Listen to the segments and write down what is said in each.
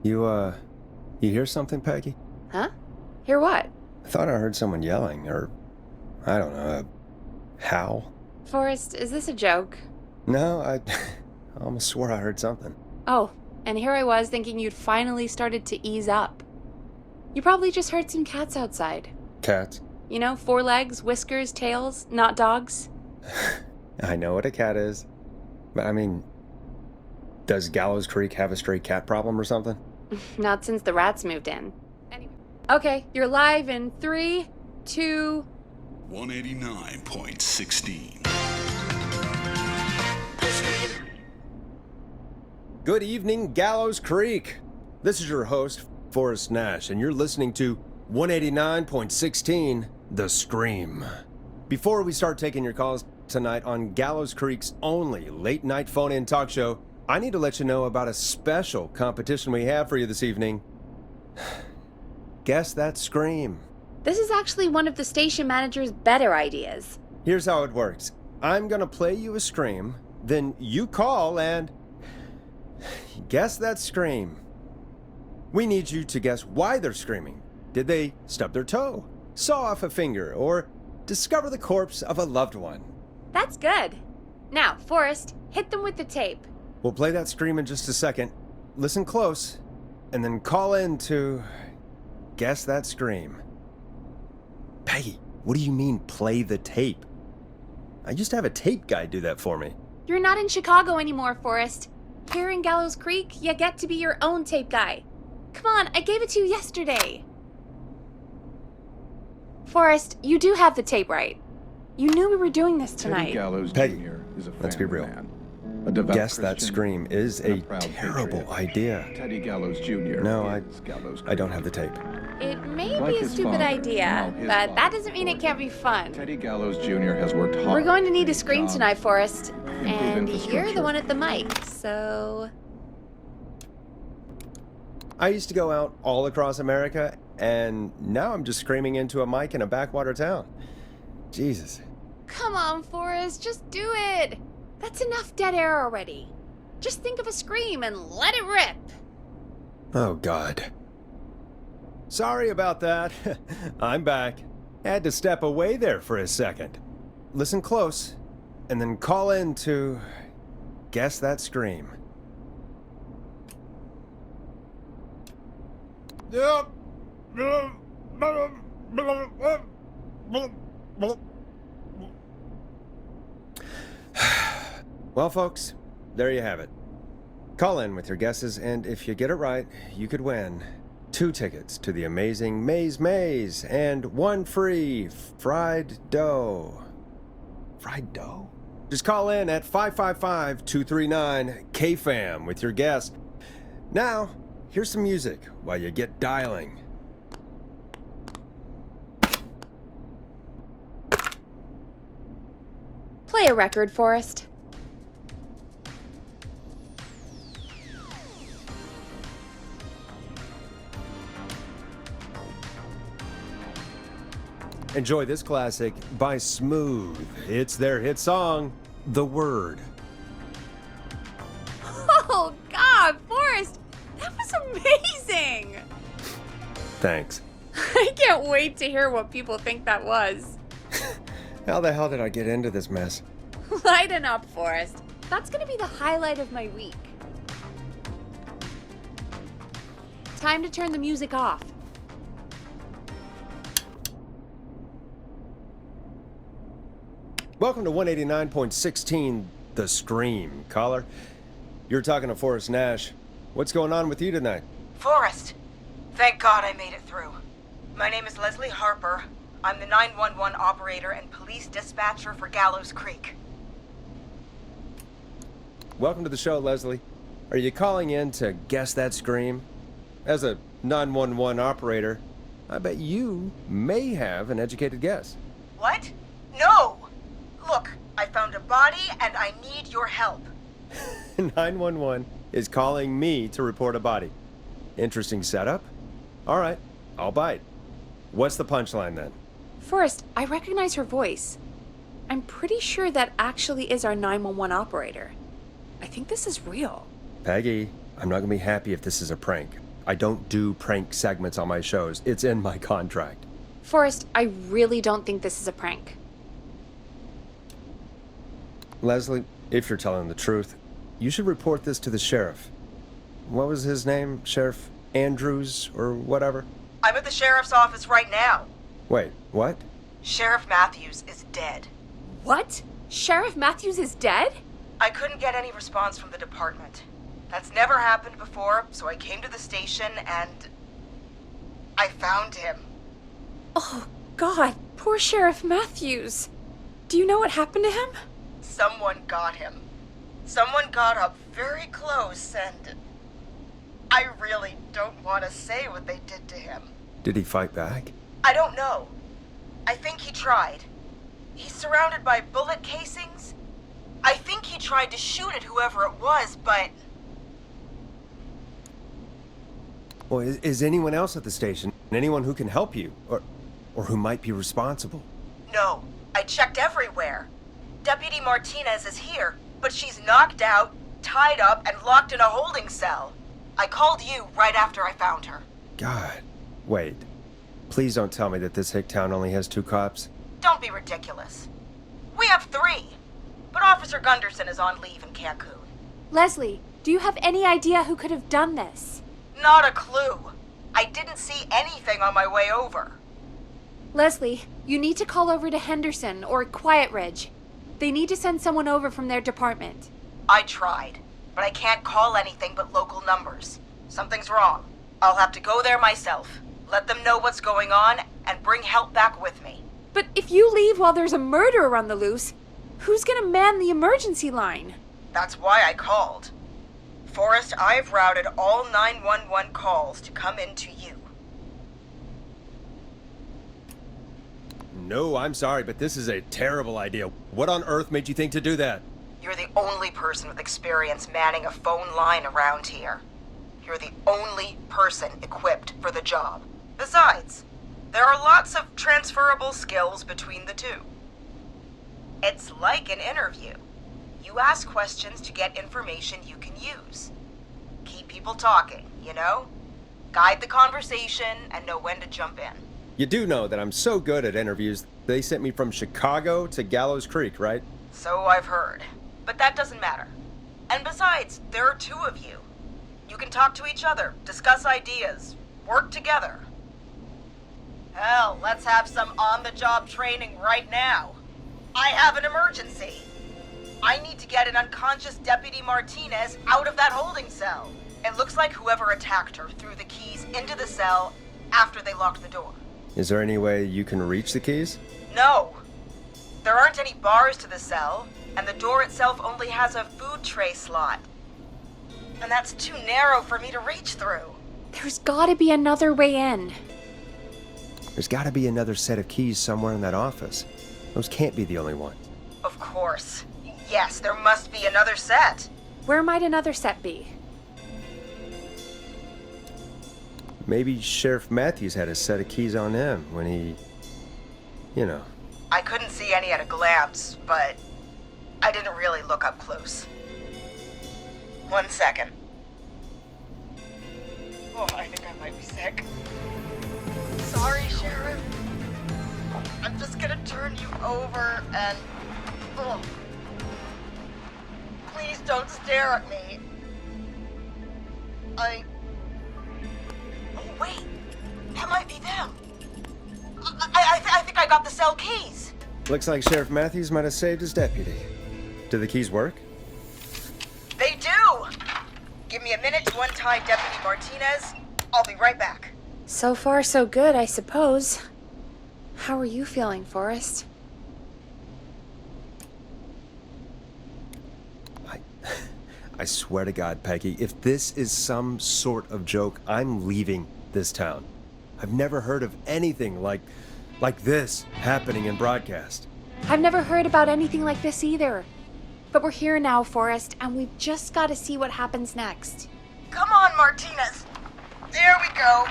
You hear something, Peggy? Huh? Hear what? I thought I heard someone yelling, or, I don't know, a howl. Forrest, is this a joke? No, I almost swore I heard something. Oh, and here I was thinking you'd finally started to ease up. You probably just heard some cats outside. Cats? You know, 4 legs, whiskers, tails, not dogs. I know what a cat is. But I mean, does Gallows Creek have a stray cat problem or something? Not since the rats moved in. Anyway. Okay, you're live in 3, 2... 189.16. Good evening, Gallows Creek. This is your host, Forrest Nash, and you're listening to 189.16, The Scream. Before we start taking your calls tonight on Gallows Creek's only late-night phone-in talk show, I need to let you know about a special competition we have for you this evening. Guess that scream. This is actually one of the station manager's better ideas. Here's how it works. I'm gonna play you a scream, then you call and guess that scream. We need you to guess why they're screaming. Did they stub their toe, saw off a finger, or discover the corpse of a loved one? That's good. Now, Forrest, hit them with the tape. We'll play that scream in just a second. Listen close, and then call in to guess that scream. Peggy, what do you mean, play the tape? I used to have a tape guy do that for me. You're not in Chicago anymore, Forrest. Here in Gallows Creek, you get to be your own tape guy. Come on, I gave it to you yesterday. Forrest, you do have the tape right. You knew we were doing this Teddy tonight. Gallows Peggy, Jr. is a let's be family real. man, a devout Guess that Christian, scream is a and proud terrible patriot. idea. Teddy Gallows Jr. No, is Gallows I don't Creek. have the tape. It may Like be a his stupid father, idea, now his but that father, doesn't mean it Floyd. can't be fun. Teddy Gallows Jr. has worked hard. We're going to need for a scream jobs, tonight, Forrest. improved And you're the infrastructure. one at the mic, so... I used to go out all across America, and now I'm just screaming into a mic in a backwater town. Jesus. Come on, Forrest, just do it. That's enough dead air already. Just think of a scream and let it rip. Oh, God. Sorry about that. I'm back. Had to step away there for a second. Listen close, and then call in to guess that scream. Well, folks, there you have it. Call in with your guesses, and if you get it right, you could win 2 tickets to the amazing Maze and 1 free fried dough. Fried dough? Just call in at 555-239-KFAM with your guess. Now, here's some music while you get dialing. Play a record, Forrest. Enjoy this classic by Smooth. It's their hit song, The Word. Oh, God, Forrest, that was amazing. Thanks. I can't wait to hear what people think that was. How the hell did I get into this mess? Lighten up, Forrest. That's gonna be the highlight of my week. Time to turn the music off. Welcome to 189.16, The Scream. Caller, you're talking to Forrest Nash. What's going on with you tonight? Forrest, thank God I made it through. My name is Leslie Harper. I'm the 911 operator and police dispatcher for Gallows Creek. Welcome to the show, Leslie. Are you calling in to guess that scream? As a 911 operator, I bet you may have an educated guess. What? No! Look, I found a body and I need your help. 911 is calling me to report a body. Interesting setup. All right, I'll bite. What's the punchline then? Forrest, I recognize her voice. I'm pretty sure that actually is our 911 operator. I think this is real. Peggy, I'm not gonna be happy if this is a prank. I don't do prank segments on my shows. It's in my contract. Forrest, I really don't think this is a prank. Leslie, if you're telling the truth, you should report this to the sheriff. What was his name? Sheriff Andrews or whatever? I'm at the sheriff's office right now. Wait, what? Sheriff Matthews is dead. What? Sheriff Matthews is dead? I couldn't get any response from the department. That's never happened before, so I came to the station and I found him. Oh, God, poor Sheriff Matthews. Do you know what happened to him? Someone got him. Someone got up very close and I really don't want to say what they did to him. Did he fight back? I don't know. I think he tried. He's surrounded by bullet casings. I think he tried to shoot at whoever it was, but Well, is anyone else at the station? Anyone who can help you? Or who might be responsible? no. I checked everywhere. Deputy Martinez is here, but she's knocked out, tied up, and locked in a holding cell. I called you right after I found her. God. Wait. Please don't tell me that this hick town only has 2 cops. Don't be ridiculous. We have 3, but Officer Gunderson is on leave in Cancun. Leslie, do you have any idea who could have done this? Not a clue. I didn't see anything on my way over. Leslie, you need to call over to Henderson or Quiet Ridge. They need to send someone over from their department. I tried, but I can't call anything but local numbers. Something's wrong. I'll have to go there myself, let them know what's going on, and bring help back with me. But if you leave while there's a murderer on the loose, who's gonna man the emergency line? That's why I called. Forrest, I've routed all 911 calls to come in to you. No, I'm sorry, but this is a terrible idea. What on earth made you think to do that? You're the only person with experience manning a phone line around here. You're the only person equipped for the job. Besides, there are lots of transferable skills between the two. It's like an interview. You ask questions to get information you can use. Keep people talking, you know? Guide the conversation and know when to jump in. You do know that I'm so good at interviews, they sent me from Chicago to Gallows Creek, right? So I've heard. But that doesn't matter. And besides, there are 2 of you. You can talk to each other, discuss ideas, work together. Hell, let's have some on-the-job training right now. I have an emergency. I need to get an unconscious Deputy Martinez out of that holding cell. It looks like whoever attacked her threw the keys into the cell after they locked the door. Is there any way you can reach the keys? No. There aren't any bars to the cell, and the door itself only has a food tray slot. And that's too narrow for me to reach through. There's gotta be another way in. There's gotta be another set of keys somewhere in that office. Those can't be the only ones. Of course. Yes, there must be another set. Where might another set be? Maybe Sheriff Matthews had a set of keys on him when he... You know. I couldn't see any at a glance, but I didn't really look up close. 1 second. Oh, I think I might be sick. Sorry, Sheriff. I'm just gonna turn you over and... Oh. Please don't stare at me. Oh, wait. That might be them. I think I got the cell keys. Looks like Sheriff Matthews might have saved his deputy. Do the keys work? They do! Give me a minute to untie Deputy Martinez. I'll be right back. So far, so good, I suppose. How are you feeling, Forrest? I swear to God, Peggy, if this is some sort of joke, I'm leaving this town. I've never heard of anything like this happening in broadcast. I've never heard about anything like this either. But we're here now, Forrest, and we've just got to see what happens next. Come on, Martinez. There we go.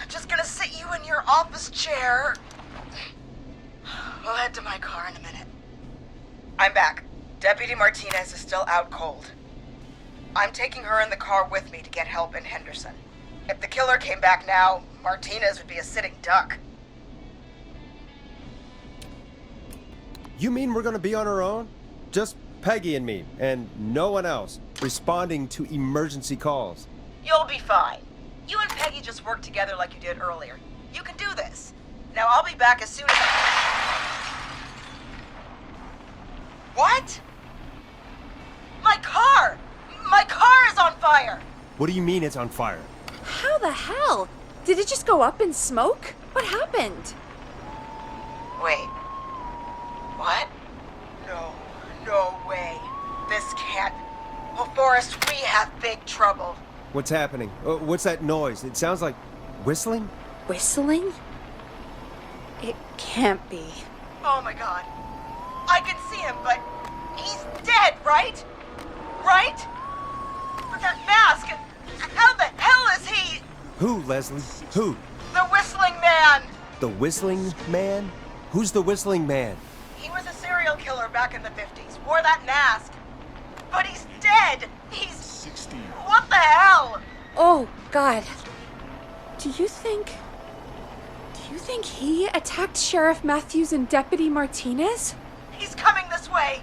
Just gonna sit you in your office chair. We'll head to my car in a minute. I'm back. Deputy Martinez is still out cold. I'm taking her in the car with me to get help in Henderson. If the killer came back now, Martinez would be a sitting duck. You mean we're gonna be on our own? Just Peggy and me, and no one else, responding to emergency calls. You'll be fine. You and Peggy just work together like you did earlier. You can do this. Now I'll be back as soon as What? My car! My car is on fire! What do you mean it's on fire? How the hell? Did it just go up in smoke? What happened? Wait. What? No way. This can't. Well, Forrest, we have big trouble. What's happening? What's that noise? It sounds like whistling? Whistling? It can't be. Oh my god. I can see him, but he's dead, right? Right? But that mask, how the hell is he? Who, Leslie? Who? The Whistling Man! The Whistling Man? Who's the Whistling Man? He was a serial killer back in the 50s, wore that mask. But he's dead! He's 60. What the hell? Oh, God. Do you think he attacked Sheriff Matthews and Deputy Martinez? He's coming this way!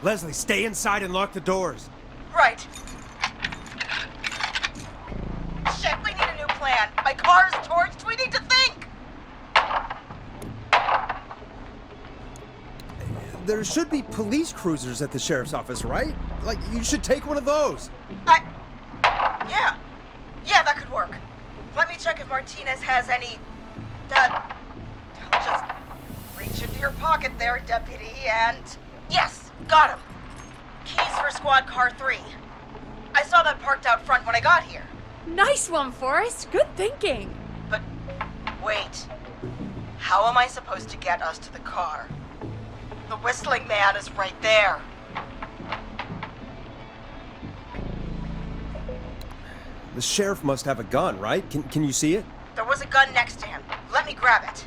Leslie, stay inside and lock the doors. Right. Shit, we need a new plan. My car's torched. We need to think. There should be police cruisers at the sheriff's office, right? Like, you should take one of those. Yeah. Yeah, that could work. Let me check if Martinez has any... just reach into your pocket there, Deputy, and... Yes, got him. Keys for Squad Car 3. I saw that parked out front when I got here. Nice one, Forrest. Good thinking. But, wait. How am I supposed to get us to the car? The Whistling Man is right there. The sheriff must have a gun, right? Can you see it? There was a gun next to him. Let me grab it.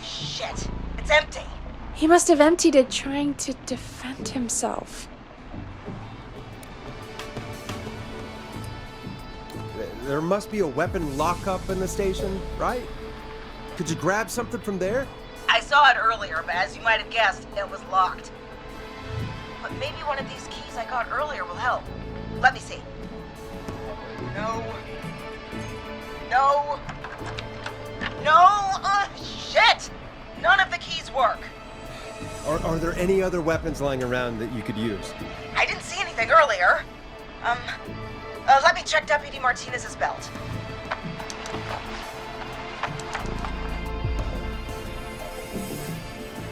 Shit. It's empty. He must have emptied it trying to defend himself. There must be a weapon lockup in the station, right? Could you grab something from there? I saw it earlier, but as you might have guessed, it was locked. But maybe one of these keys I got earlier will help. Let me see. No. Shit! None of the keys work. Are there any other weapons lying around that you could use? I didn't see anything earlier. Let me check Deputy Martinez's belt.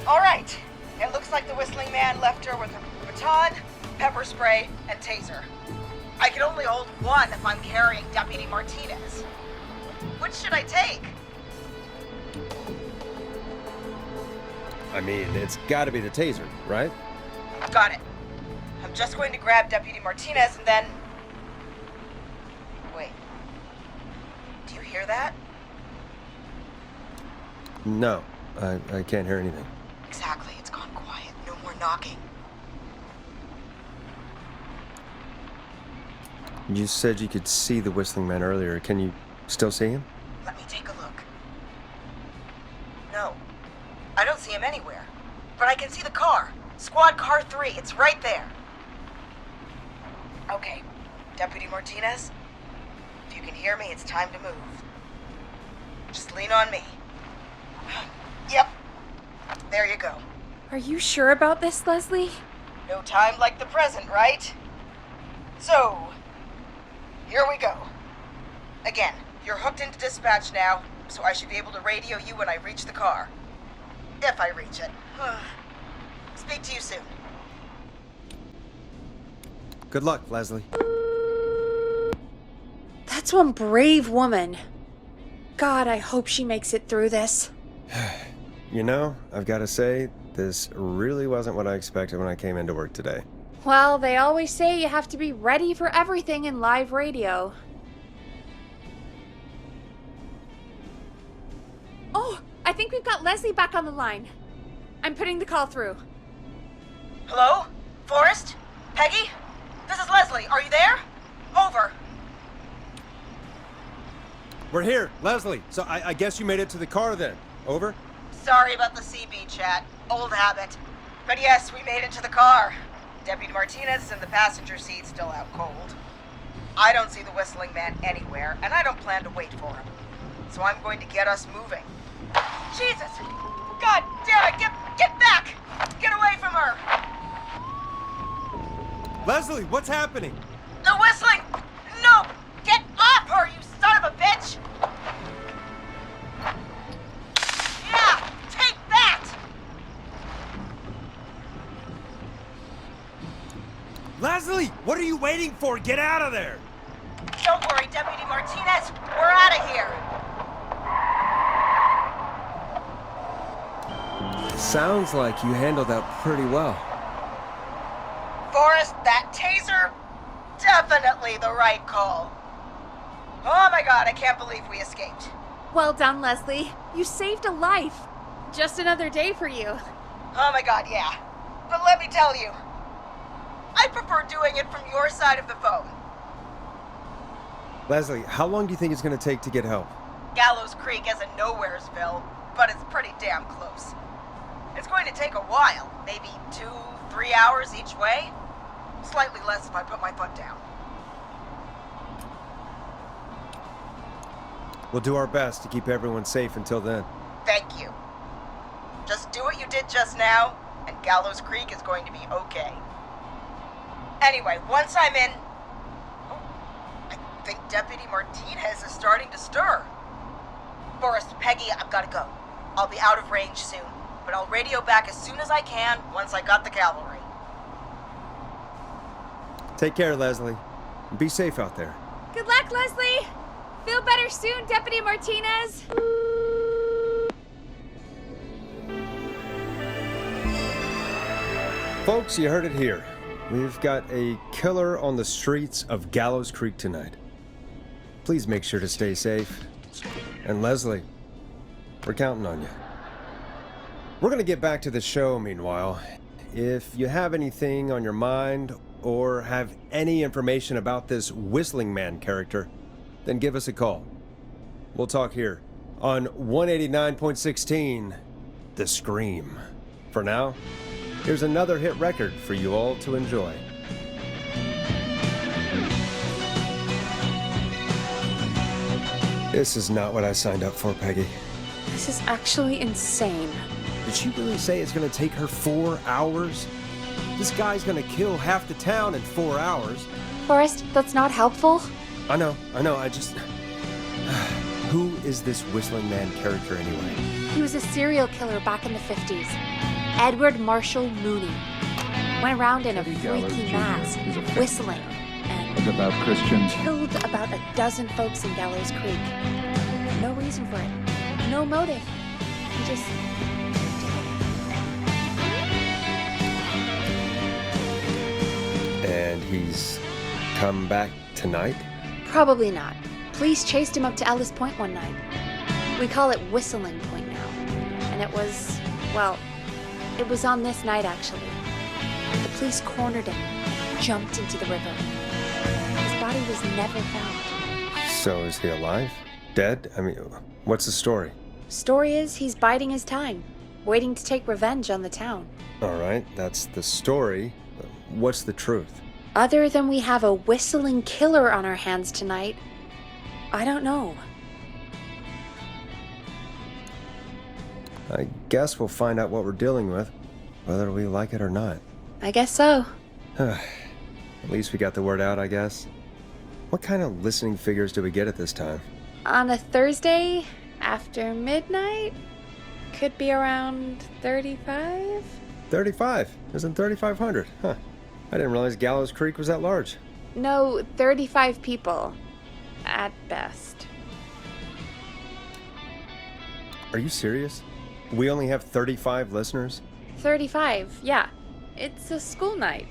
All right. It looks like the Whistling Man left her with a baton, pepper spray, and taser. I can only hold one if I'm carrying Deputy Martinez. Which should I take? I mean, it's gotta be the taser, right? Got it. I'm just going to grab Deputy Martinez and then... Wait. Do you hear that? No, I can't hear anything. Exactly. It's gone quiet. No more knocking. You said you could see the Whistling Man earlier. Can you still see him? Let me take a look. No. I don't see him anywhere. But I can see the car. Squad Car 3. It's right there. Okay. Deputy Martinez, if you can hear me, it's time to move. Just lean on me. Yep. There you go. Are you sure about this, Leslie? No time like the present, right? So, here we go. Again, you're hooked into dispatch now, so I should be able to radio you when I reach the car. If I reach it. Speak to you soon. Good luck, Leslie. That's one brave woman. God, I hope she makes it through this. You know, I've got to say, this really wasn't what I expected when I came into work today. Well, they always say you have to be ready for everything in live radio. Oh, I think we've got Leslie back on the line. I'm putting the call through. Hello? Forrest? Peggy? This is Leslie. Are you there? Over. We're here, Leslie. So I guess you made it to the car then. Over? Sorry about the CB chat. Old habit. But yes, we made it to the car. Deputy Martinez is in the passenger seat, still out cold. I don't see the Whistling Man anywhere, and I don't plan to wait for him. So I'm going to get us moving. Jesus! God damn it! Get back! Get away from her! Leslie, what's happening? The Whistling! No! Get off her, you son of a bitch! Yeah! Take that! Leslie, what are you waiting for? Get out of there! Don't worry, Deputy Martinez. We're out of here. Sounds like you handled that pretty well. Forrest, that taser? Definitely the right call. Oh my god, I can't believe we escaped. Well done, Leslie. You saved a life. Just another day for you. Oh my god, yeah. But let me tell you, I prefer doing it from your side of the phone. Leslie, how long do you think it's going to take to get help? Gallows Creek isn't Nowheresville, but it's pretty damn close. It's going to take a while, maybe 2-3 hours each way. Slightly less if I put my foot down. We'll do our best to keep everyone safe until then. Thank you. Just do what you did just now, and Gallows Creek is going to be okay. Anyway, once I'm in... Oh, I think Deputy Martinez is starting to stir. Forrest, Peggy, I've got to go. I'll be out of range soon, but I'll radio back as soon as I can once I got the cavalry. Take care, Leslie. Be safe out there. Good luck, Leslie. Feel better soon, Deputy Martinez. Folks, you heard it here. We've got a killer on the streets of Gallows Creek tonight. Please make sure to stay safe. And Leslie, we're counting on you. We're going to get back to the show meanwhile. If you have anything on your mind or have any information about this Whistling Man character, then give us a call. We'll talk here on 189.16, The Scream. For now, here's another hit record for you all to enjoy. This is not what I signed up for, Peggy. This is actually insane. Did she really say it's gonna take her 4 hours? This guy's gonna kill half the town in 4 hours. Forrest, that's not helpful. I know, I just... Who is this Whistling Man character anyway? He was a serial killer back in the 50s. Edward Marshall Mooney. Went around in a Eddie Gallows freaky Jr. mask, is a victim. whistling, A and devout Christian. killed about a dozen folks in Gallows Creek. No reason for it. No motive. He just did it. And he's come back tonight? Probably not. Police chased him up to Ellis Point one night. We call it Whistling Point now. And it was, well, it was on this night actually. The police cornered him, jumped into the river. His body was never found. So is he alive? Dead? I mean, what's the story? Story is he's biding his time, waiting to take revenge on the town. All right, that's the story. What's the truth? Other than we have a whistling killer on our hands tonight, I don't know. I guess we'll find out what we're dealing with, whether we like it or not. I guess so. At least we got the word out, I guess. What kind of listening figures do we get at this time? On a Thursday after midnight, could be around 35? 35. Isn't 3,500? Huh. I didn't realize Gallows Creek was that large. No, 35 people. At best. Are you serious? We only have 35 listeners? 35, yeah. It's a school night.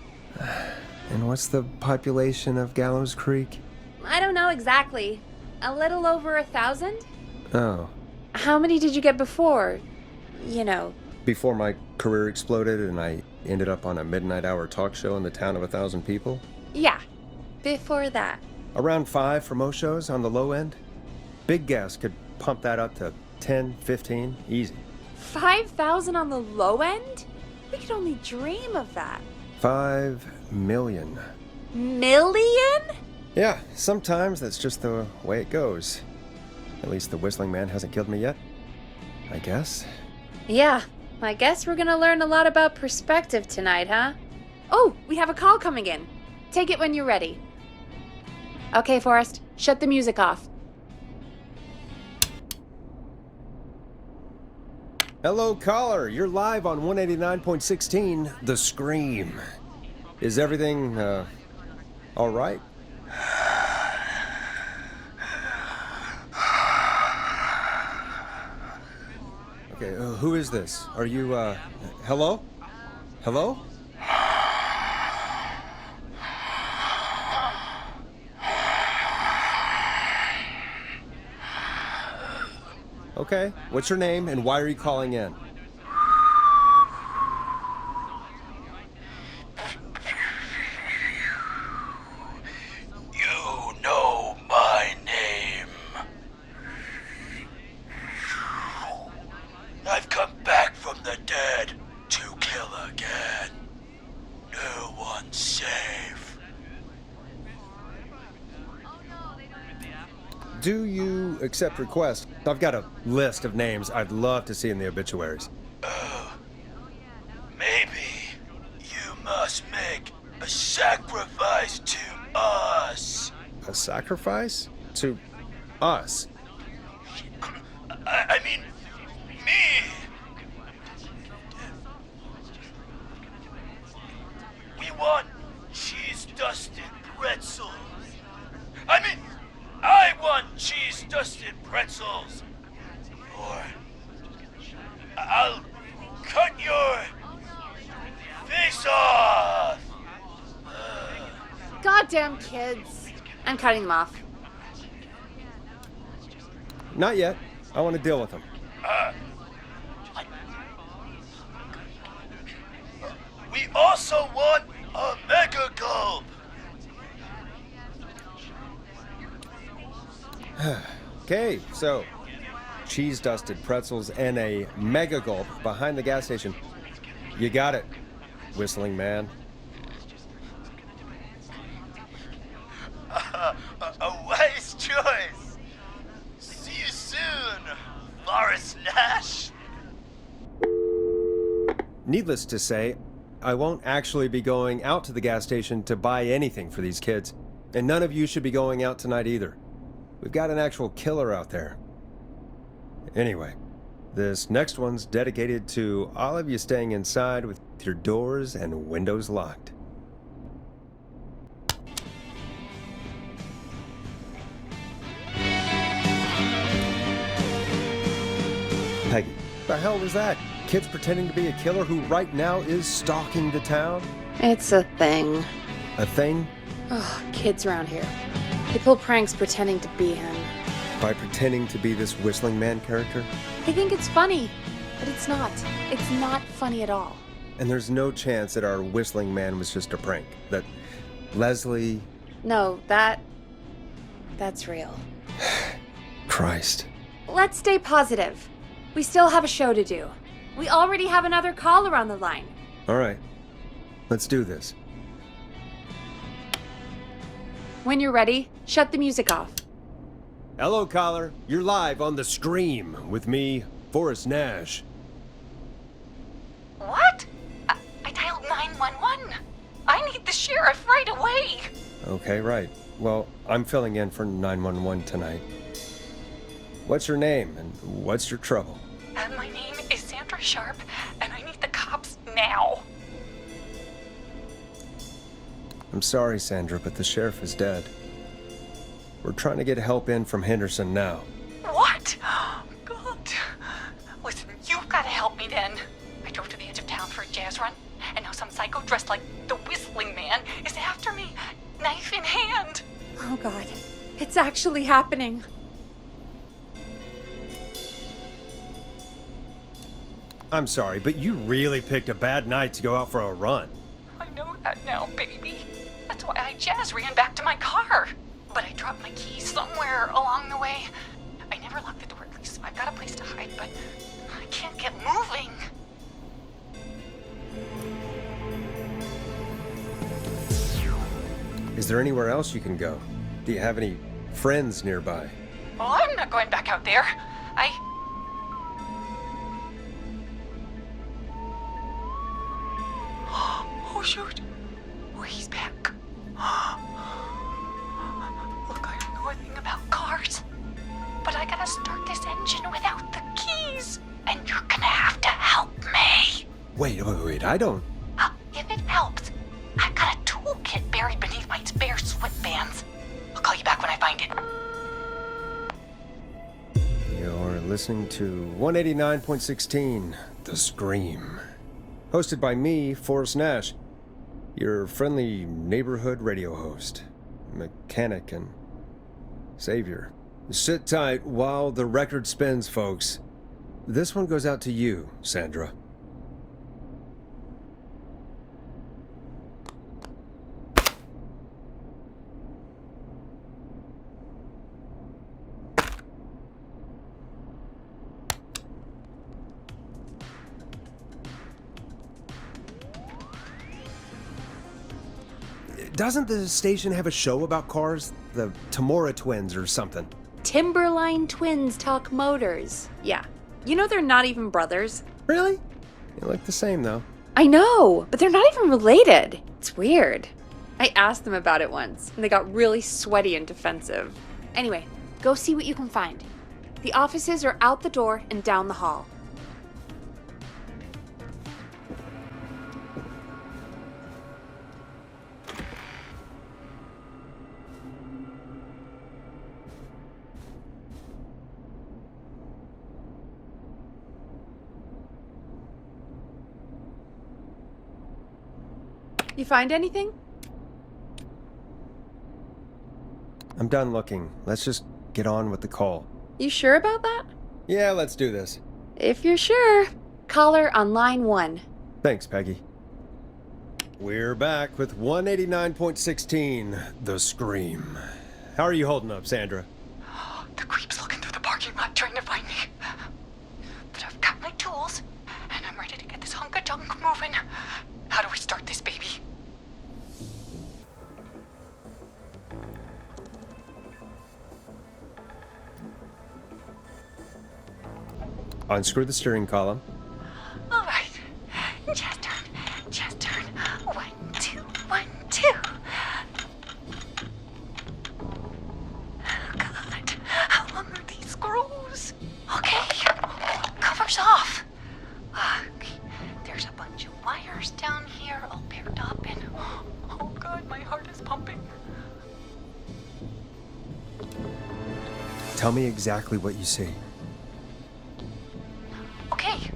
And what's the population of Gallows Creek? I don't know exactly. A little over 1,000? Oh, How many did you get before? You know. before my career exploded and I ended up on a midnight hour talk show in the town of 1,000 people? Yeah, before that. Around 5 for most shows on the low end. Big gas could pump that up to 10, 15, easy. 5,000 on the low end? We could only dream of that. 5 million. Million? Yeah, sometimes that's just the way it goes. At least the Whistling Man hasn't killed me yet, I guess. Yeah, I guess we're gonna learn a lot about perspective tonight, huh? Oh, we have a call coming in. Take it when you're ready. Okay, Forrest, shut the music off. Hello, caller. You're live on 189.16, The Scream. Is everything, all right? Okay, who is this? Are you, hello? Hello? Okay, what's your name and why are you calling in? You know my name. I've come back from the dead to kill again. No one's safe. Do you accept requests? I've got a list of names I'd love to see in the obituaries. Maybe you must make a sacrifice to us. A sacrifice? To us? I mean, me. We want cheese-dusted pretzels. I want cheese-dusted pretzels. Or I'll cut your face off. Goddamn kids. I'm cutting them off. Not yet. I want to deal with them. We also want a mega gulp. Okay, so cheese-dusted pretzels and a mega gulp behind the gas station. You got it, Whistling Man. A wise choice. See you soon, Morris Nash. Needless to say, I won't actually be going out to the gas station to buy anything for these kids. And none of you should be going out tonight either. We've got an actual killer out there. Anyway, this next one's dedicated to all of you staying inside with your doors and windows locked. Peggy, the hell was that? Kids pretending to be a killer who right now is stalking the town? It's a thing. A thing? Oh, kids around here. They pull pranks pretending to be him. By pretending to be this Whistling Man character? They think it's funny, but it's not. It's not funny at all. And there's no chance that our Whistling Man was just a prank. That Leslie... No, that's real. Christ. Let's stay positive. We still have a show to do. We already have another caller on the line. All right. Let's do this. When you're ready, shut the music off. Hello, caller. You're live on The Scream with me, Forrest Nash. What? I dialed 911. I need the sheriff right away. Okay, right. Well, I'm filling in for 911 tonight. What's your name and what's your trouble? My name is Sandra Sharp, and I need the cops now. I'm sorry, Sandra, but the sheriff is dead. We're trying to get help in from Henderson now. What? God. Listen, you've got to help me then. I drove to the edge of town for a jazz run, and now some psycho dressed like the Whistling Man is after me, knife in hand. Oh God, it's actually happening. I'm sorry, but you really picked a bad night to go out for a run. I know that now, baby. That's why I jazz ran back to my car. But I dropped my keys somewhere along the way. I never locked the door, at least I've got a place to hide, but I can't get moving. Is there anywhere else you can go? Do you have any friends nearby? Well, I'm not going back out there. Oh, shoot. Oh, he's back. Look, I don't know a thing about cars, but I gotta start this engine without the keys, and you're gonna have to help me. Wait, I don't... If it helps, I've got a toolkit buried beneath my spare sweatbands. I'll call you back when I find it. You're listening to 189.16, The Scream. Hosted by me, Forrest Nash, your friendly neighborhood radio host, mechanic and savior. Sit tight while the record spins, folks. This one goes out to you, Sandra. Doesn't the station have a show about cars? The Tamora twins or something? Timberline Twins Talk Motors. Yeah. You know they're not even brothers. Really? They look the same, though. I know, but they're not even related. It's weird. I asked them about it once, and they got really sweaty and defensive. Anyway, go see what you can find. The offices are out the door and down the hall. You find anything? I'm done looking. Let's just get on with the call. You sure about that? Yeah, let's do this. If you're sure, caller on line 1. Thanks, Peggy. We're back with 189.16, The Scream. How are you holding up, Sandra? The creep's looking through the parking lot trying to find me. But I've got my tools, and I'm ready to get this hunk of junk moving. How do we start this, baby? Unscrew the steering column. All right. Chest turn. Chest turn. 1, 2, 1, 2. Oh, God. How long are these screws? Okay. Cover's off. Okay. There's a bunch of wires down here all paired up and... Oh, God, my heart is pumping. Tell me exactly what you see. Okay,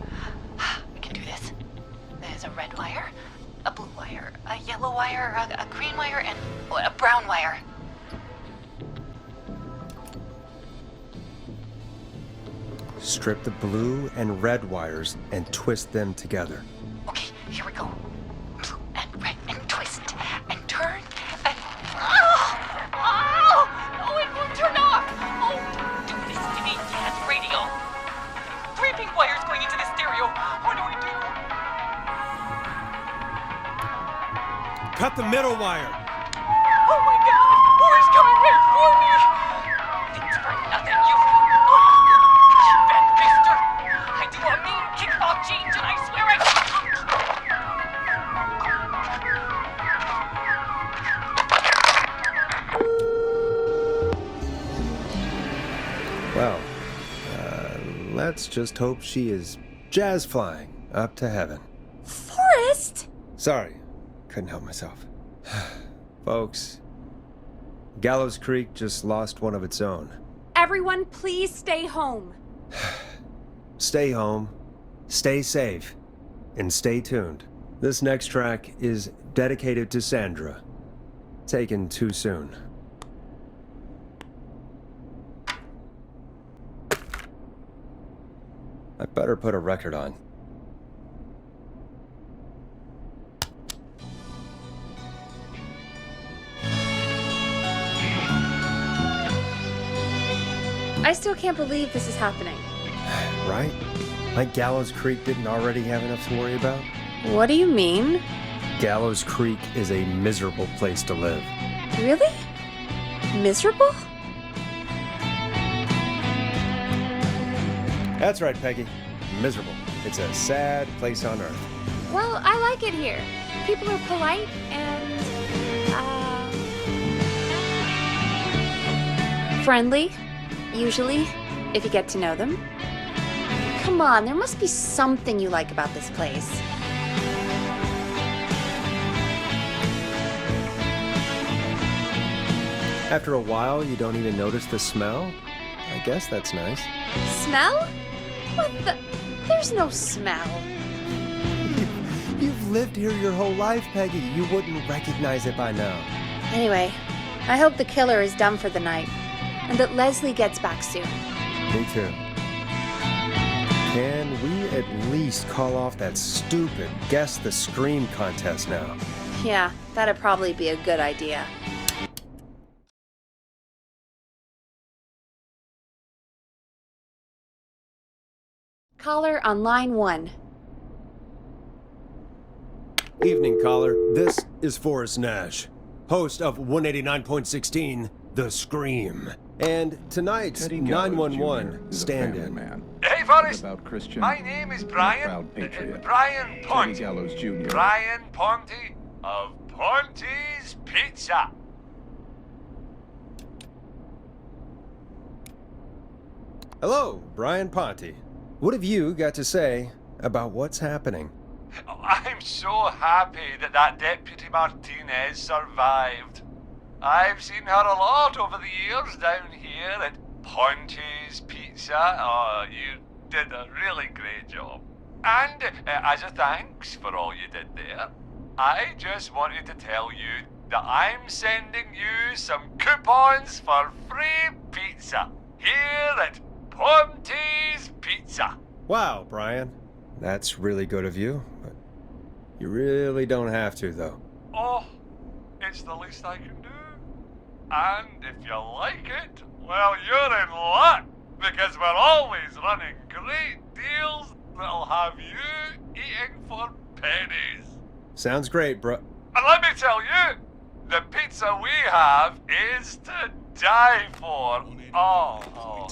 we can do this. There's a red wire, a blue wire, a yellow wire, a green wire, and a brown wire. Strip the blue and red wires and twist them together. Okay, here we go. Blue and red and twist and turn and... Oh, it won't turn off! Oh, don't do this to me, Dad's radio. 3 pink wires going into the stereo. What do I do? Cut the middle wire. Oh my God! War's coming right for me! Thanks for nothing, you... You bad bister! I do a mean kickball change and I swear I... Well, let's just hope she is jazz flying up to heaven. Forrest! Sorry, couldn't help myself. Folks, Gallows Creek just lost one of its own. Everyone, please stay home. Stay home, stay safe, and stay tuned. This next track is dedicated to Sandra. Taken too soon. I better put a record on. I still can't believe this is happening. Right? Like Gallows Creek didn't already have enough to worry about? What do you mean? Gallows Creek is a miserable place to live. Really? Miserable? That's right, Peggy. Miserable. It's a sad place on Earth. Well, I like it here. People are polite and, friendly, usually, if you get to know them. Come on, there must be something you like about this place. After a while, you don't even notice the smell? I guess that's nice. Smell? What the? There's no smell. You've lived here your whole life, Peggy. You wouldn't recognize it by now. Anyway, I hope the killer is done for the night, and that Leslie gets back soon. Me too. Can we at least call off that stupid Guess the Scream contest now? Yeah, that'd probably be a good idea. Caller on line 1. Evening, caller. This is Forrest Nash, host of 189.16, The Scream. And tonight's Teddy Gallows 911 Jr. is a stand-in. family man. Hey, Forrest. Devout Christian. My name is Brian. Proud patriot. Brian Teddy Ponte. Gallows Jr. Brian Ponte of Ponte's Pizza. Hello, Brian Ponte. What have you got to say about what's happening? Oh, I'm so happy that Deputy Martinez survived. I've seen her a lot over the years down here at Ponte's Pizza. Oh, you did a really great job. And as a thanks for all you did there, I just wanted to tell you that I'm sending you some coupons for free pizza here at Ponte's Pizza. Wow, Brian. That's really good of you, but you really don't have to, though. Oh, it's the least I can do. And if you like it, well, you're in luck, because we're always running great deals that'll have you eating for pennies. Sounds great, bro. And let me tell you, the pizza we have is to die for. Oh, no.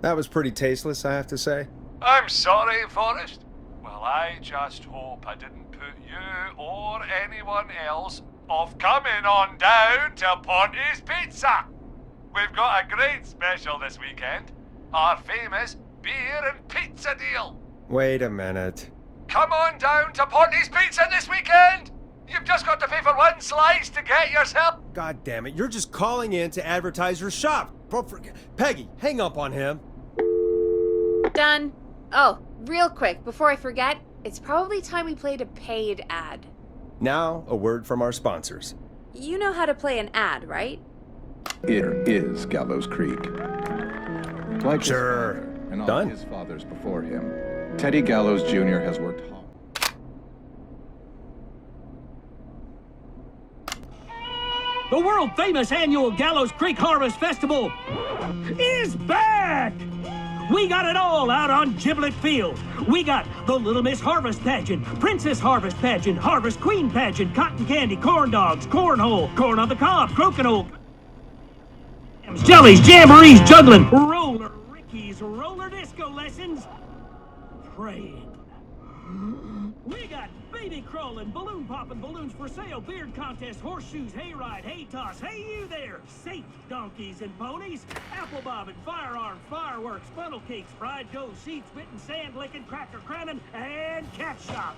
That was pretty tasteless, I have to say. I'm sorry, Forrest. Well, I just hope I didn't put you or anyone else off coming on down to Ponte's Pizza. We've got a great special this weekend. Our famous beer and pizza deal. Wait a minute. Come on down to Ponte's Pizza this weekend. You've just got to pay for one slice to get yourself. God damn it, you're just calling in to advertise your shop. Peggy, hang up on him. Done. Oh, real quick, before I forget, it's probably time we played a paid ad. Now, a word from our sponsors. You know how to play an ad, right? It is Gallows Creek. Like Sure. his father and all Done. his fathers before him, Teddy Gallows Jr. has worked hard. The world-famous annual Gallows Creek Harvest Festival is back! We got it all out on Giblet Field. We got the Little Miss Harvest Pageant, Princess Harvest Pageant, Harvest Queen Pageant, Cotton Candy, Corn Dogs, Cornhole, Corn on the Cob, Crokinole, jellies, jamborees, juggling, roller Ricky's, roller disco lessons, praying. We got baby crawling, balloon popping, balloons for sale, beard contest, horseshoes, hayride, hay toss, hey you there, safe donkeys and ponies, apple bobbing, firearms, fireworks, funnel cakes, fried dough, seeds, spitting, sand licking, cracker crowning, and cat shop.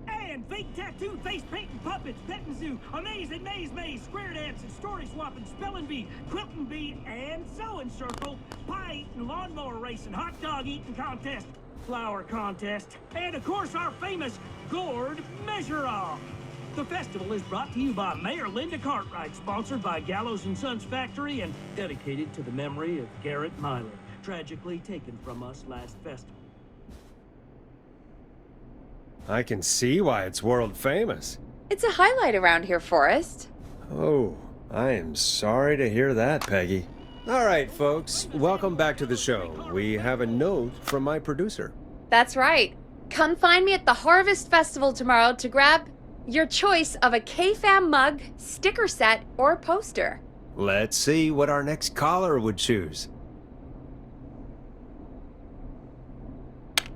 And fake tattoo, face painting, puppets, petting zoo, amazing maze, square dancing, story swapping, spelling bee, quilting bee, and sewing circle, pie eating, lawnmower racing, hot dog eating contest, flower contest, and of course our famous gourd measure-off. The festival is brought to you by Mayor Linda Cartwright, sponsored by Gallows & Sons Factory, and dedicated to the memory of Garrett Myler. tragically taken from us last festival. I can see why it's world famous. It's a highlight around here, Forrest. Oh, I am sorry to hear that, Peggy. All right, folks, welcome back to the show. We have a note from my producer. That's right. Come find me at the Harvest Festival tomorrow to grab your choice of a KFAM mug, sticker set, or poster. Let's see what our next caller would choose.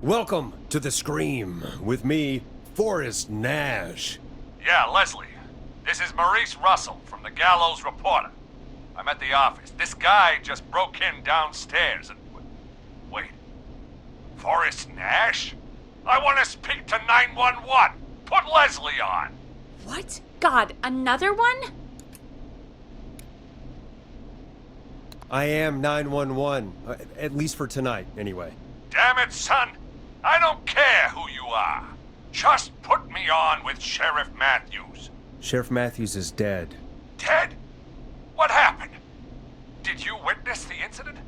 Welcome to The Scream with me, Forrest Nash. Yeah, Leslie. This is Maurice Russell from the Gallows Reporter. I'm at the office. This guy just broke in downstairs and... Wait. Forrest Nash? I want to speak to 911. Put Leslie on. What? God, another one? I am 911, at least for tonight, anyway. Damn it, son. I don't care who you are. Just put me on with Sheriff Matthews. Sheriff Matthews is dead. Dead? What happened? Did you witness the incident?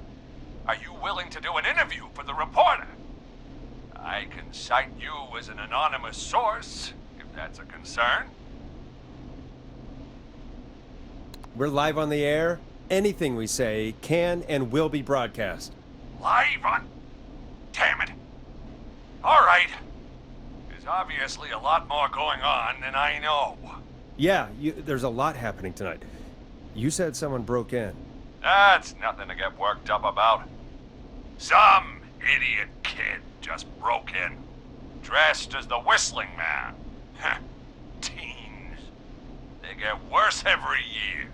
Are you willing to do an interview for the reporter? I can cite you as an anonymous source, if that's a concern. We're live on the air. Anything we say can and will be broadcast. Live on... Damn it. All right. There's obviously a lot more going on than I know. Yeah, there's a lot happening tonight. You said someone broke in. That's nothing to get worked up about. Some idiot kid just broke in, dressed as the Whistling Man. Teens. They get worse every year.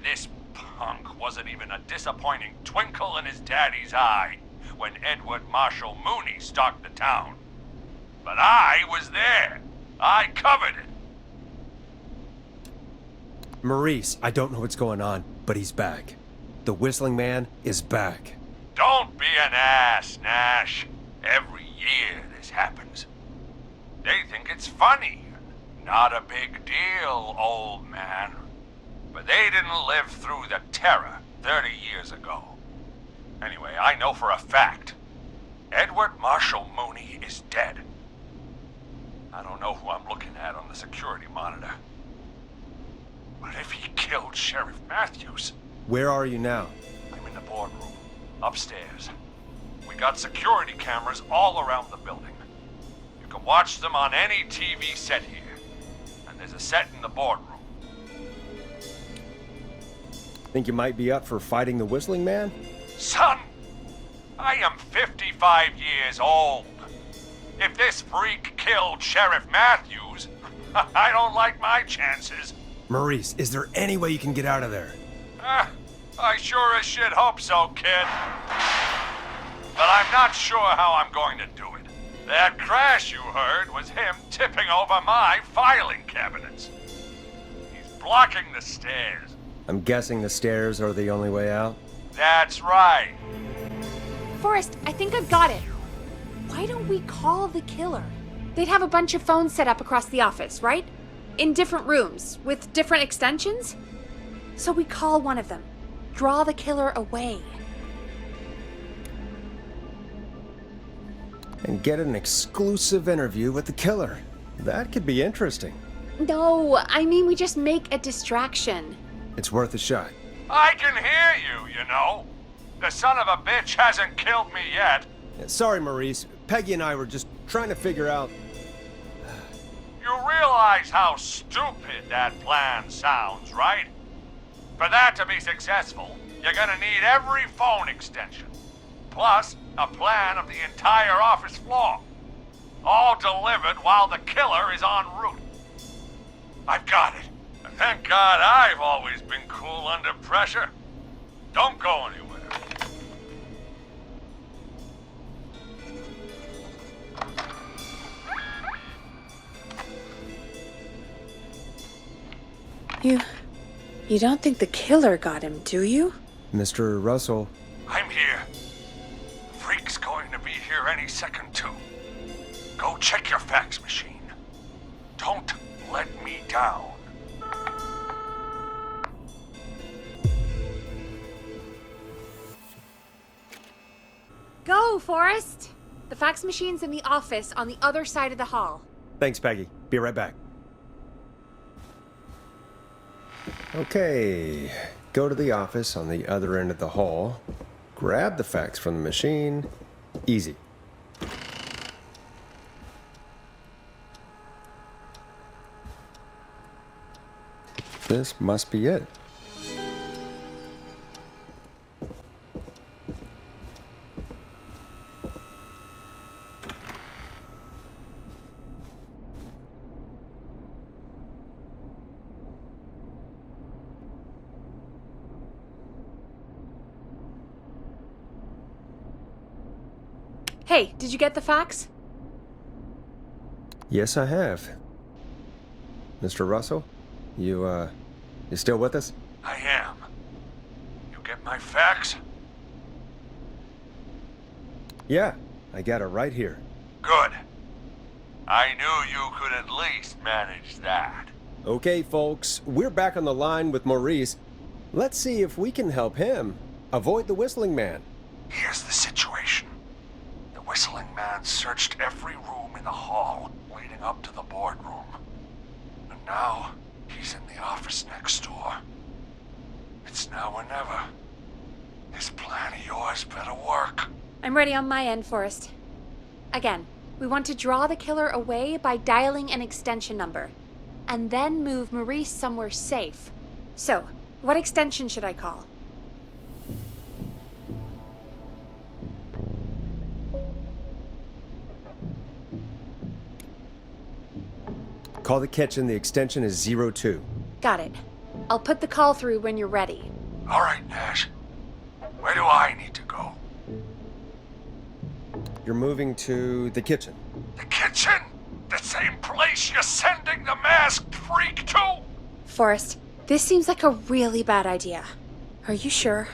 This punk wasn't even a disappointing twinkle in his daddy's eye when Edward Marshall Mooney stalked the town. But I was there. I covered it. Maurice, I don't know what's going on, but he's back. The Whistling Man is back. Don't be an ass, Nash. Every year this happens. They think it's funny. Not a big deal, old man. But they didn't live through the terror 30 years ago. Anyway, I know for a fact, Edward Marshall Mooney is dead. I don't know who I'm looking at on the security monitor. But if he killed Sheriff Matthews... Where are you now? I'm in the boardroom, upstairs. We got security cameras all around the building. You can watch them on any TV set here. And there's a set in the boardroom. Think you might be up for fighting the Whistling Man? Son, I am 55 years old. If this freak killed Sheriff Matthews, I don't like my chances. Maurice, is there any way you can get out of there? I sure as shit hope so, kid. But I'm not sure how I'm going to do it. That crash you heard was him tipping over my filing cabinets. He's blocking the stairs. I'm guessing the stairs are the only way out? That's right. Forrest, I think I've got it. Why don't we call the killer? They'd have a bunch of phones set up across the office, right? In different rooms, with different extensions? So we call one of them. Draw the killer away. And get an exclusive interview with the killer. That could be interesting. No, I mean we just make a distraction. It's worth a shot. I can hear you, you know. The son of a bitch hasn't killed me yet. Sorry, Maurice. Peggy and I were just trying to figure out... You realize how stupid that plan sounds, right? For that to be successful, you're gonna need every phone extension. Plus, a plan of the entire office floor. All delivered while the killer is en route. I've got it. And thank God I've always been cool under pressure. Don't go anywhere. You don't think the killer got him, do you? Mr. Russell, I'm here. Freak's going to be here any second, too. Go check your fax machine. Don't let me down. Forrest. The fax machine's in the office on the other side of the hall. Thanks, Peggy. Be right back. Okay, go to the office on the other end of the hall. Grab the fax from the machine. Easy. This must be it. Hey, did you get the fax? Yes, I have. Mr. Russell, you still with us? I am. You get my fax? Yeah, I got it right here. Good. I knew you could at least manage that. Okay, folks, we're back on the line with Maurice. Let's see if we can help him avoid the Whistling Man. Here's the situation. The Whistling Man searched every room in the hall leading up to the boardroom. And now, he's in the office next door. It's now or never. This plan of yours better work. I'm ready on my end, Forrest. Again, we want to draw the killer away by dialing an extension number, and then move Maurice somewhere safe. So, what extension should I call? Call the kitchen. The extension is 02. Got it. I'll put the call through when you're ready. All right, Nash. Where do I need to go? You're moving to the kitchen. The kitchen? The same place you're sending the masked freak to? Forrest, this seems like a really bad idea. Are you sure?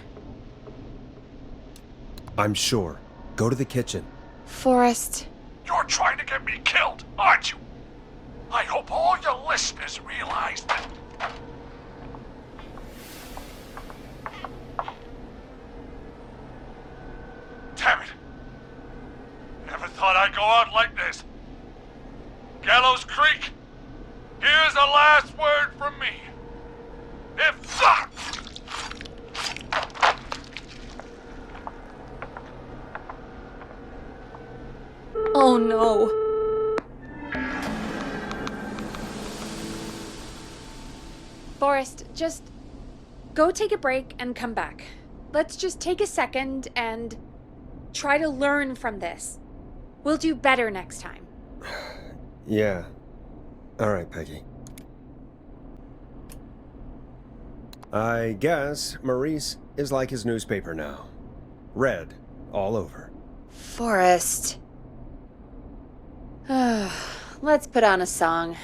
I'm sure. Go to the kitchen. Forrest. You're trying to get me killed, aren't you? I hope all your listeners realize that. Damn it. Never thought I'd go out like this. Gallows Creek, here's the last word from me. If... Oh no. Forrest, just go take a break and come back. Let's just take a second and try to learn from this. We'll do better next time. Yeah. All right, Peggy. I guess Maurice is like his newspaper now. Red all over. Forrest. Let's put on a song.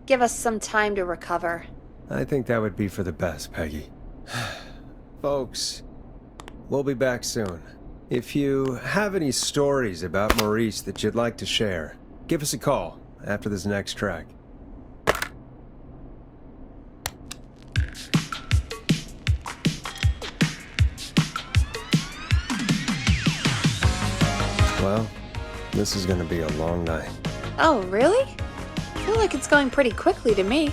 Give us some time to recover. I think that would be for the best, Peggy. Folks, we'll be back soon. If you have any stories about Maurice that you'd like to share, give us a call after this next track. Well, this is gonna be a long night. Oh, really? I feel like it's going pretty quickly to me.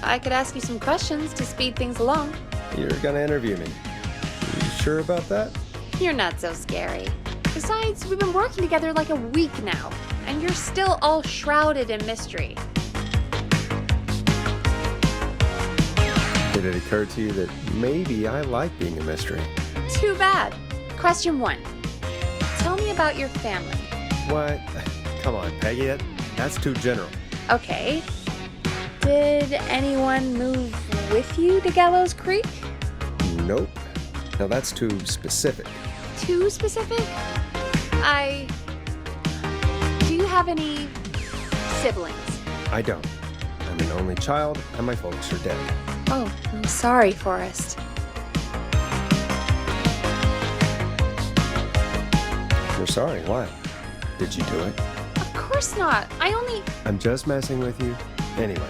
I could ask you some questions to speed things along. You're gonna interview me. You sure about that? You're not so scary. Besides, we've been working together like a week now, and you're still all shrouded in mystery. Did it occur to you that maybe I like being a mystery? Too bad. Question 1. Tell me about your family. What? Come on, Peggy, that's too general. Okay. Did anyone move with you to Gallows Creek? Nope. Now that's too specific. Too specific? Do you have any siblings? I don't. I'm an only child, and my folks are dead. Oh, I'm sorry, Forrest. You're sorry, why? Did you do it? Of course not. I'm just messing with you. Anyway,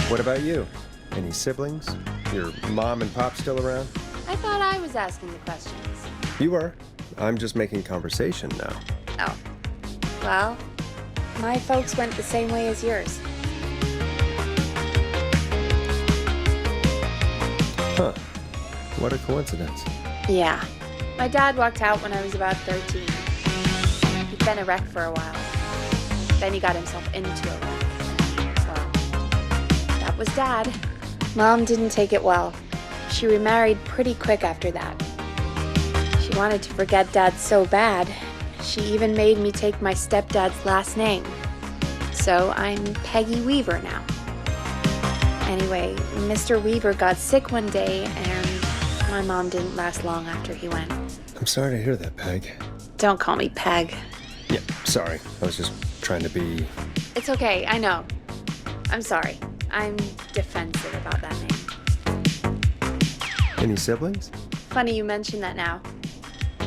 what about you? Any siblings? Your mom and pop still around? I thought I was asking the questions. You were. I'm just making conversation now. Oh. Well, my folks went the same way as yours. Huh. What a coincidence. Yeah. My dad walked out when I was about 13. He'd been a wreck for a while. Then he got himself into a wreck. Well, that was Dad. Mom didn't take it well. She remarried pretty quick after that. She wanted to forget Dad so bad, she even made me take my stepdad's last name. So I'm Peggy Weaver now. Anyway, Mr. Weaver got sick one day, and my mom didn't last long after he went. I'm sorry to hear that, Peg. Don't call me Peg. Yeah, sorry. I was just trying to be... It's okay, I know. I'm sorry. I'm defensive about that name. Any siblings? Funny you mention that now.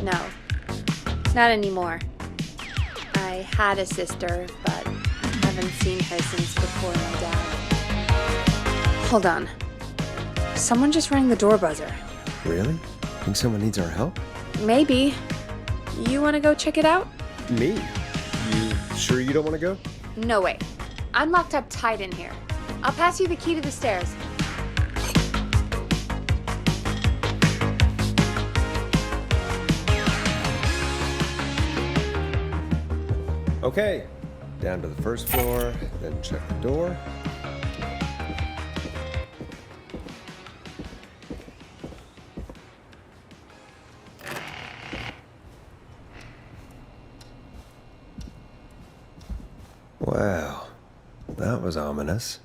No, not anymore. I had a sister, but I haven't seen her since before my dad. Hold on. Someone just rang the door buzzer. Really? Think someone needs our help? Maybe. You want to go check it out? Me? You sure you don't want to go? No way. I'm locked up tight in here. I'll pass you the key to the stairs. Okay. Down to the first floor, then check the door. Wow, that was ominous.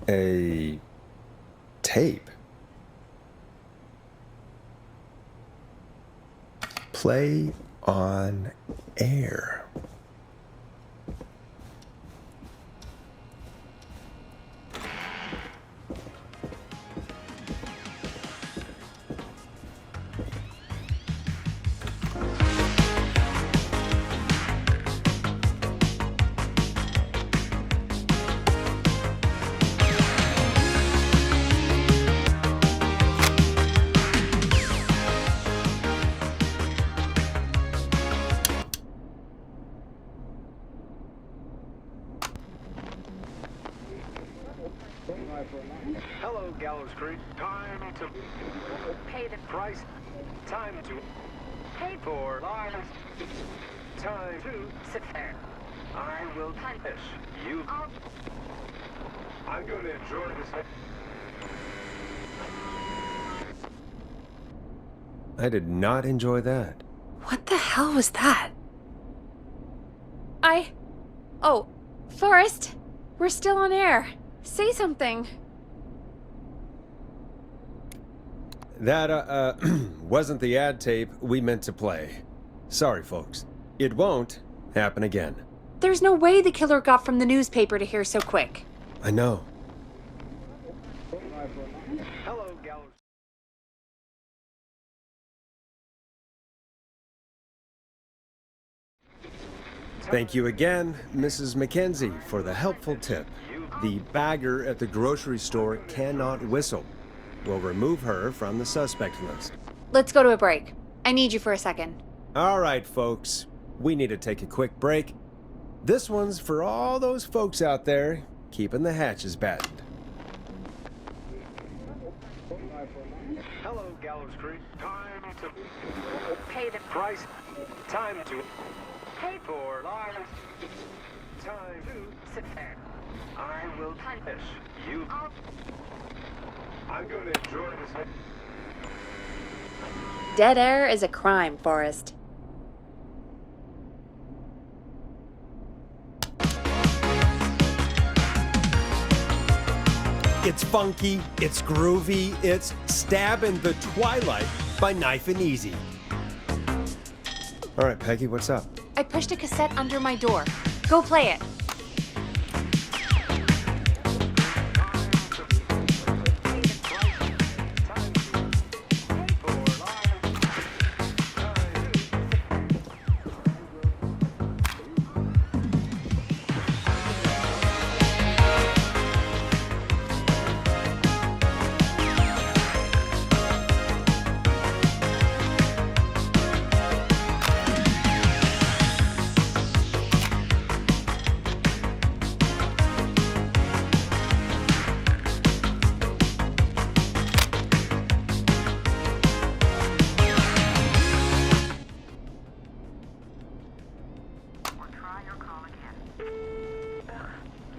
A tape. Play on air. Hello, Gallows Creek. Time to pay the price. Time to pay for lives. Time to sit there. I will punish you. I'm going to enjoy this. I did not enjoy that. What the hell was that? Oh, Forrest, we're still on air. Say something. That, wasn't the ad tape we meant to play. Sorry, folks. It won't happen again. There's no way the killer got from the newspaper to here so quick. I know. Hello, Gallows. Thank you again, Mrs. Mackenzie, for the helpful tip. The bagger at the grocery store cannot whistle. We'll remove her from the suspect list. Let's go to a break. I need you for a second. All right, folks. We need to take a quick break. This one's for all those folks out there keeping the hatches battened. Hello, Gallows Creek. Time to pay the price. Time to pay for lives. Time to sit there. I will punish you. I'm going to enjoy this. Dead air is a crime, Forrest. It's funky, it's groovy, it's Stab in the Twilight by Knife and Easy. All right, Peggy, what's up? I pushed a cassette under my door. Go play it.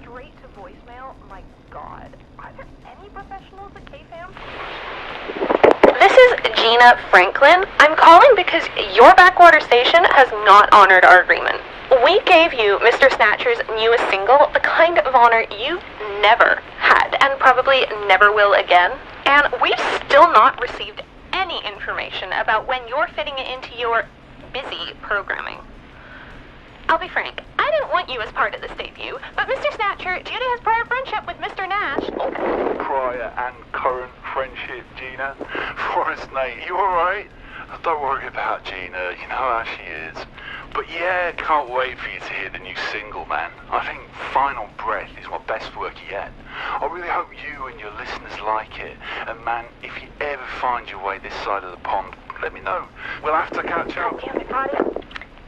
Straight to voicemail? My God. Are there any professionals at KFAM? This is Gina Franklin. I'm calling because your backwater station has not honored our agreement. We gave you Mr. Snatcher's newest single, the kind of honor you never had and probably never will again. And we've still not received any information about when you're fitting it into your busy programming. I'll be frank, I didn't want you as part of this debut, but Mr. Snatcher, due to his prior friendship with Mr. Nash... Prior and current friendship, Gina. Forrest, mate, you alright? Don't worry about Gina, you know how she is. But yeah, can't wait for you to hear the new single, man. I think Final Breath is my best work yet. I really hope you and your listeners like it. And man, if you ever find your way this side of the pond, let me know. We'll have to catch up.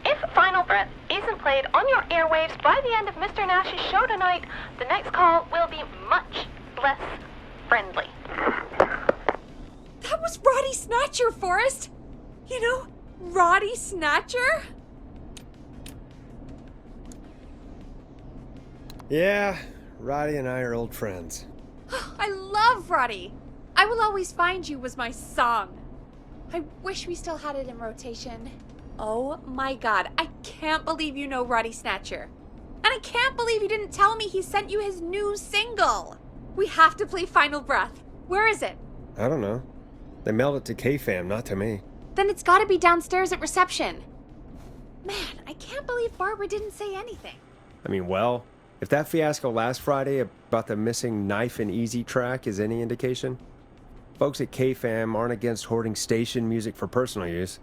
If Final Breath isn't played on your airwaves by the end of Mr. Nash's show tonight, the next call will be much less friendly. That was Roddy Snatcher, Forrest! You know, Roddy Snatcher? Yeah, Roddy and I are old friends. I love Roddy! I Will Always Find You was my song. I wish we still had it in rotation. Oh my God, I can't believe you know Roddy Snatcher. And I can't believe you didn't tell me he sent you his new single. We have to play Final Breath. Where is it? I don't know. They mailed it to KFAM, not to me. Then it's gotta be downstairs at reception. Man, I can't believe Barbara didn't say anything. I mean, well, if that fiasco last Friday about the missing Knife and Easy track is any indication, folks at KFAM aren't against hoarding station music for personal use.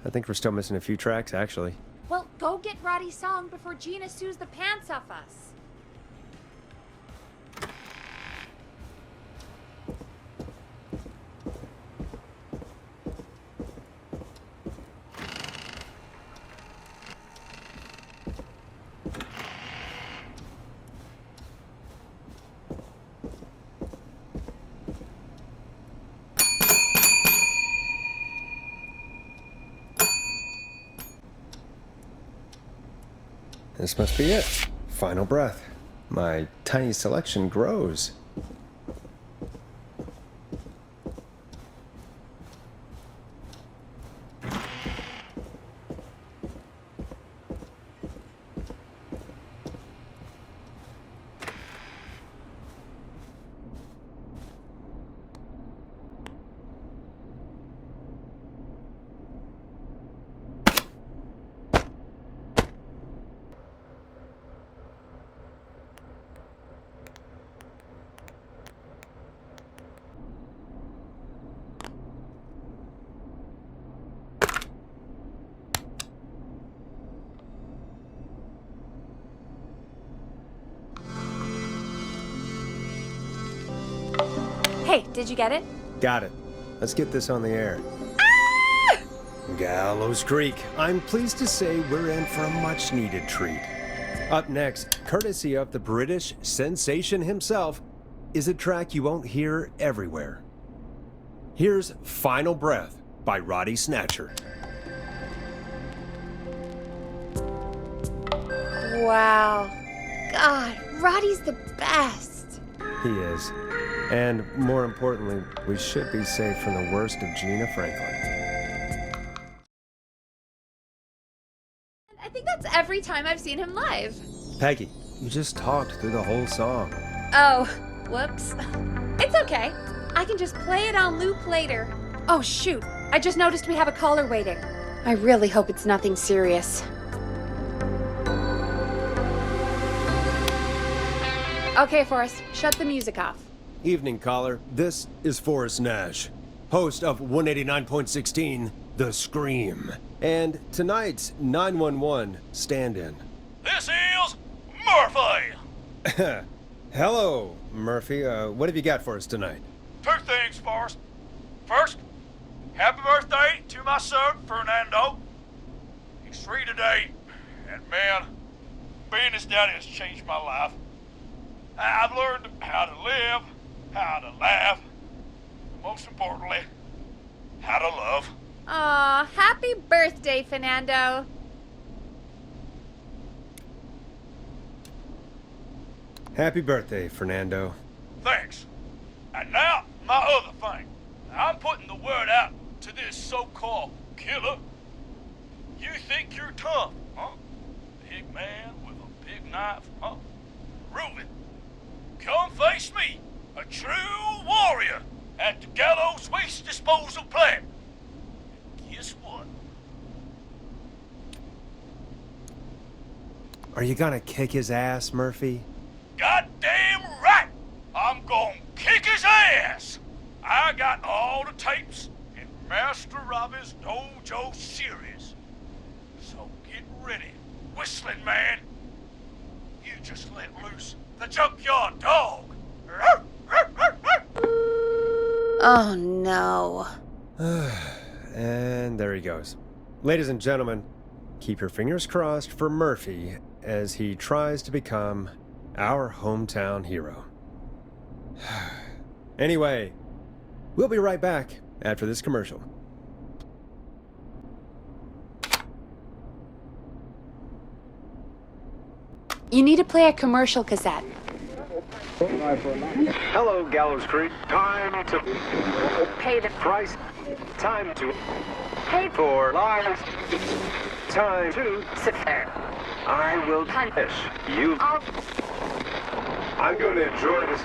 I think we're still missing a few tracks, actually. Well, go get Roddy's song before Gina sues the pants off us. This must be it. Final Breath. My tiny selection grows. Hey, did you get it? Got it. Let's get this on the air. Gallows Creek. I'm pleased to say we're in for a much-needed treat. Up next, courtesy of the British sensation himself, is a track you won't hear everywhere. Here's Final Breath by Roddy Snatcher. Wow. God, Roddy's the best. He is. And more importantly, we should be safe from the worst of Gina Franklin. I think that's every time I've seen him live. Peggy, you just talked through the whole song. Oh, whoops. It's okay. I can just play it on loop later. Oh, shoot. I just noticed we have a caller waiting. I really hope it's nothing serious. Okay, Forrest, shut the music off. Evening, caller. This is Forrest Nash, host of 189.16, The Scream. And tonight's 911 stand-in. This is Murphy! Hello, Murphy. What have you got for us tonight? Two things, Forrest. First, happy birthday to my son, Fernando. He's 3 today, and man, being his daddy has changed my life. I've learned how to live, how to laugh, and most importantly, how to love. Aw, happy birthday, Fernando. Happy birthday, Fernando. Thanks. And now, my other thing. I'm putting the word out to this so-called killer. You think you're tough, huh? Big man with a big knife, huh? Prove it. Come face me, a true warrior, at the Gallows Waste Disposal Plant. Guess what? Are you gonna kick his ass, Murphy? Goddamn right! I'm gonna kick his ass! I got all the tapes in Master Robbie's Dojo series. So get ready, Whistling Man. You just let loose the junkyard dog. Oh no. And there he goes. Ladies and gentlemen, keep your fingers crossed for Murphy as he tries to become our hometown hero. Anyway, we'll be right back after this commercial. You need to play a commercial cassette. Hello, Gallows Creek. Time to pay the price. Time to pay for lives. Time to sit there. I will punish you. I'm going to enjoy this.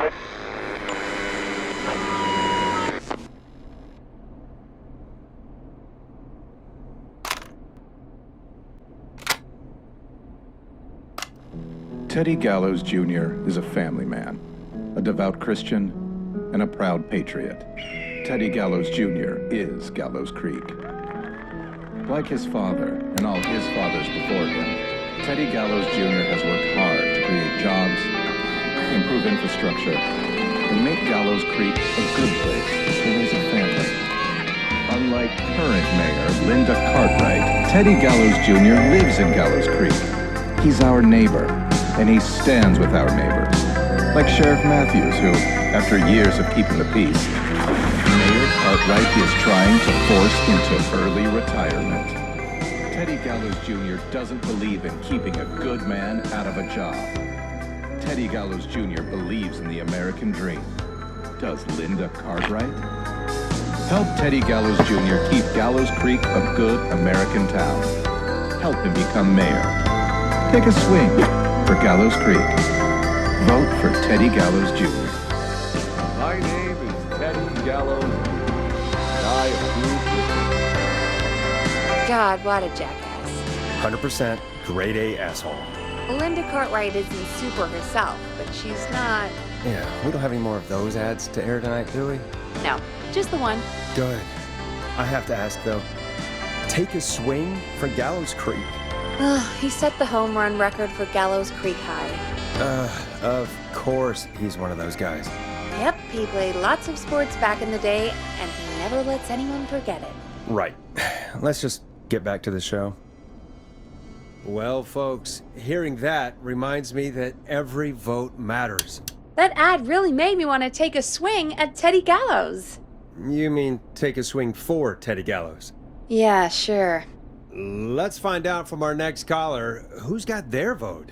Teddy Gallows Jr. is a family man, a devout Christian, and a proud patriot. Teddy Gallows Jr. is Gallows Creek. Like his father and all his fathers before him, Teddy Gallows Jr. has worked hard to create jobs, improve infrastructure, and make Gallows Creek a good place to raise a family. Unlike current mayor Linda Cartwright, Teddy Gallows Jr. lives in Gallows Creek. He's our neighbor, and he stands with our neighbors. Like Sheriff Matthews, who, after years of keeping the peace, Mayor Cartwright is trying to force into early retirement. Teddy Gallows Jr. doesn't believe in keeping a good man out of a job. Teddy Gallows Jr. believes in the American dream. Does Linda Cartwright? Help Teddy Gallows Jr. keep Gallows Creek a good American town. Help him become mayor. Take a swing for Gallows Creek. Vote for Teddy Gallows Jr. My name is Teddy Gallows, and I approve God, what a jackass. 100% grade A asshole. Linda Cartwright isn't super herself, but she's not... Yeah, we don't have any more of those ads to air tonight, do we? No, just the one. Good. I have to ask, though. Take a swing for Gallows Creek. He set the home run record for Gallows Creek High. Of course he's one of those guys. Yep, he played lots of sports back in the day, and he never lets anyone forget it. Right. Let's just get back to the show. Well, folks, hearing that reminds me that every vote matters. That ad really made me want to take a swing at Teddy Gallows. You mean take a swing for Teddy Gallows? Yeah, sure. Let's find out from our next caller who's got their vote.